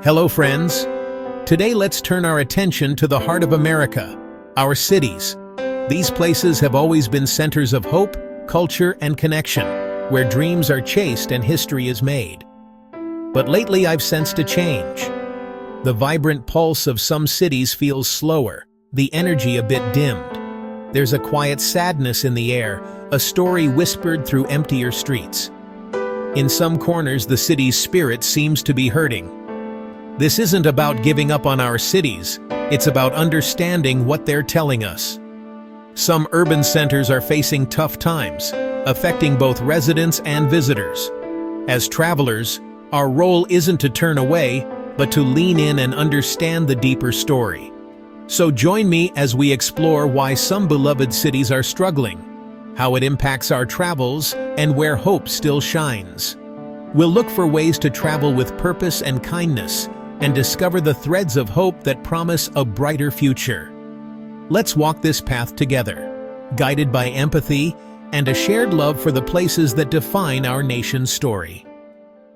Hello, friends. Today, let's turn our attention to the heart of America, our cities. These places have always been centers of hope, culture, and connection, where dreams are chased and history is made. But lately, I've sensed a change. The vibrant pulse of some cities feels slower, the energy a bit dimmed. There's a quiet sadness in the air, a story whispered through emptier streets. In some corners, the city's spirit seems to be hurting. This isn't about giving up on our cities, it's about understanding what they're telling us. Some urban centers are facing tough times, affecting both residents and visitors. As travelers, our role isn't to turn away, but to lean in and understand the deeper story. So join me as we explore why some beloved cities are struggling, how it impacts our travels, and where hope still shines. We'll look for ways to travel with purpose and kindness, and discover the threads of hope that promise a brighter future. Let's walk this path together, guided by empathy and a shared love for the places that define our nation's story.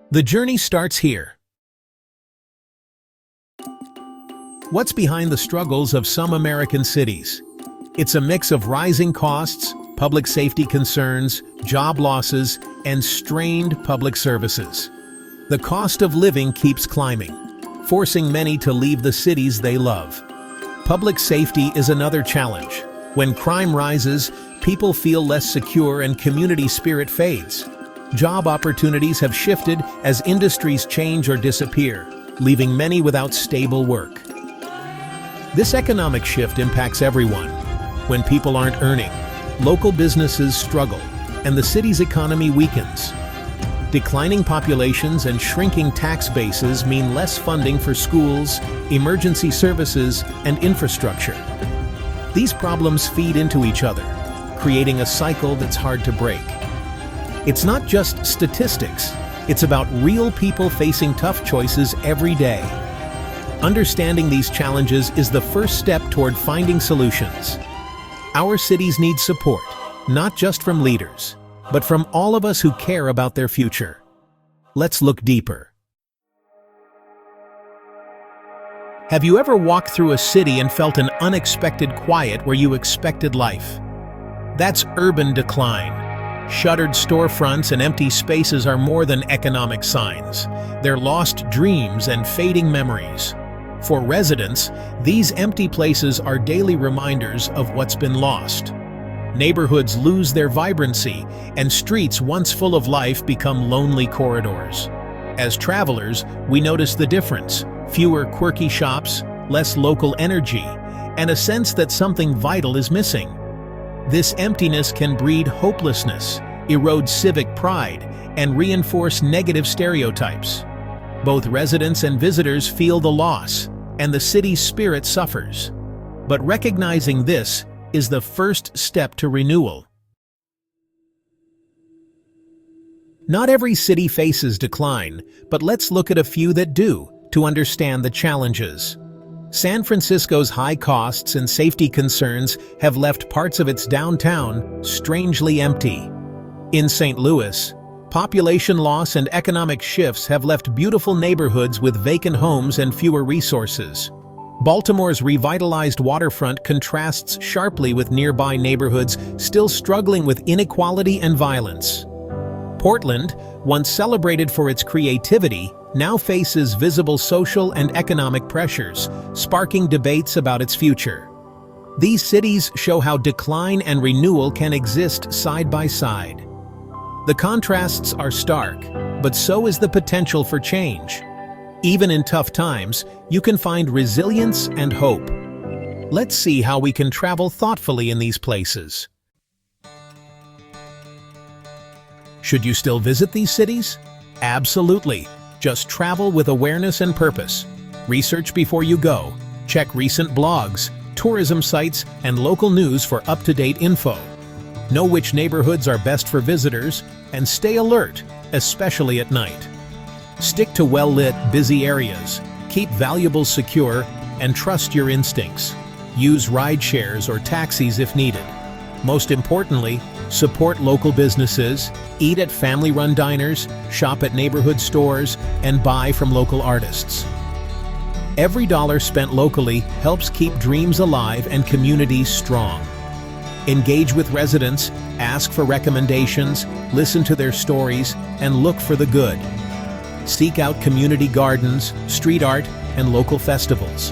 The journey starts here. What's behind the struggles of some American cities? It's a mix of rising costs, public safety concerns, job losses, and strained public services. The cost of living keeps climbing, forcing many to leave the cities they love. Public safety is another challenge. When crime rises, people feel less secure and community spirit fades. Job opportunities have shifted as industries change or disappear, leaving many without stable work. This economic shift impacts everyone. When people aren't earning, local businesses struggle, and the city's economy weakens. Declining populations and shrinking tax bases mean less funding for schools, emergency services, and infrastructure. These problems feed into each other, creating a cycle that's hard to break. It's not just statistics, it's about real people facing tough choices every day. Understanding these challenges is the first step toward finding solutions. Our cities need support, not just from leaders, but from all of us who care about their future. Let's look deeper. Have you ever walked through a city and felt an unexpected quiet where you expected life? That's urban decline. Shuttered storefronts and empty spaces are more than economic signs. They're lost dreams and fading memories. For residents, these empty places are daily reminders of what's been lost. Neighborhoods lose their vibrancy, and streets once full of life become lonely corridors. As travelers, we notice the difference: fewer quirky shops, less local energy, and a sense that something vital is missing. This emptiness can breed hopelessness, erode civic pride, and reinforce negative stereotypes. Both residents and visitors feel the loss, and the city's spirit suffers. But recognizing this is the first step to renewal. Not every city faces decline, but let's look at a few that do to understand the challenges. San Francisco's high costs and safety concerns have left parts of its downtown strangely empty. In St. Louis, population loss and economic shifts have left beautiful neighborhoods with vacant homes and fewer resources. Baltimore's revitalized waterfront contrasts sharply with nearby neighborhoods still struggling with inequality and violence. Portland, once celebrated for its creativity, now faces visible social and economic pressures, sparking debates about its future. These cities show how decline and renewal can exist side by side. The contrasts are stark, but so is the potential for change. Even in tough times, you can find resilience and hope. Let's see how we can travel thoughtfully in these places. Should you still visit these cities? Absolutely. Just travel with awareness and purpose. Research before you go. Check recent blogs, tourism sites, and local news for up-to-date info. Know which neighborhoods are best for visitors, and stay alert, especially at night. Stick to well-lit, busy areas, keep valuables secure, and trust your instincts. Use ride shares or taxis if needed. Most importantly, support local businesses, eat at family-run diners, shop at neighborhood stores, and buy from local artists. Every dollar spent locally helps keep dreams alive and communities strong. Engage with residents, ask for recommendations, listen to their stories, and look for the good. Seek out community gardens, street art, and local festivals.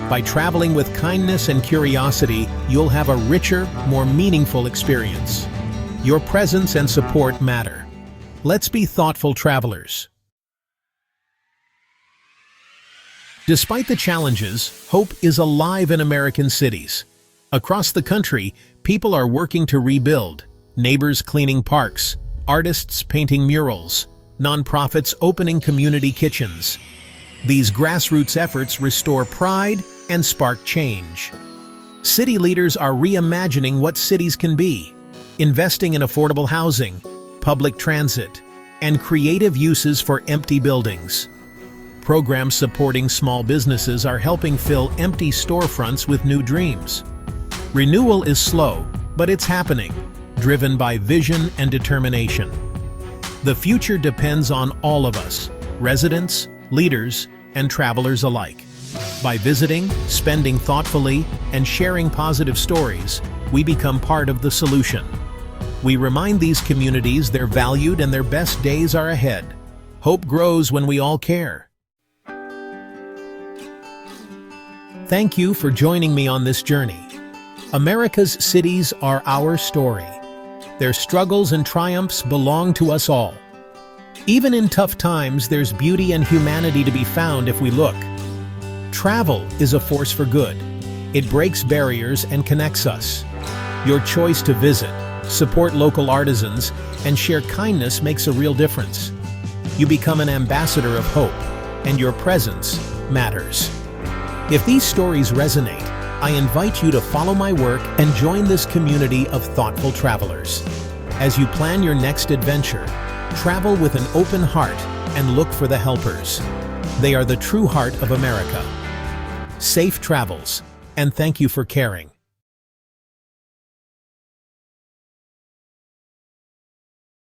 By traveling with kindness and curiosity, you'll have a richer, more meaningful experience. Your presence and support matter. Let's be thoughtful travelers. Despite the challenges, hope is alive in American cities. Across the country, people are working to rebuild, neighbors cleaning parks, artists painting murals, nonprofits opening community kitchens. These grassroots efforts restore pride and spark change. City leaders are reimagining what cities can be, investing in affordable housing, public transit, and creative uses for empty buildings. Programs supporting small businesses are helping fill empty storefronts with new dreams. Renewal is slow, but it's happening, driven by vision and determination. The future depends on all of us, residents, leaders, and travelers alike. By visiting, spending thoughtfully, and sharing positive stories, we become part of the solution. We remind these communities they're valued and their best days are ahead. Hope grows when we all care. Thank you for joining me on this journey. America's cities are our story. Their struggles and triumphs belong to us all. Even in tough times, there's beauty and humanity to be found if we look. Travel is a force for good. It breaks barriers and connects us. Your choice to visit, support local artisans, and share kindness makes a real difference. You become an ambassador of hope, and your presence matters. If these stories resonate, I invite you to follow my work and join this community of thoughtful travelers. As you plan your next adventure, travel with an open heart and look for the helpers. They are the true heart of America. Safe travels, and thank you for caring.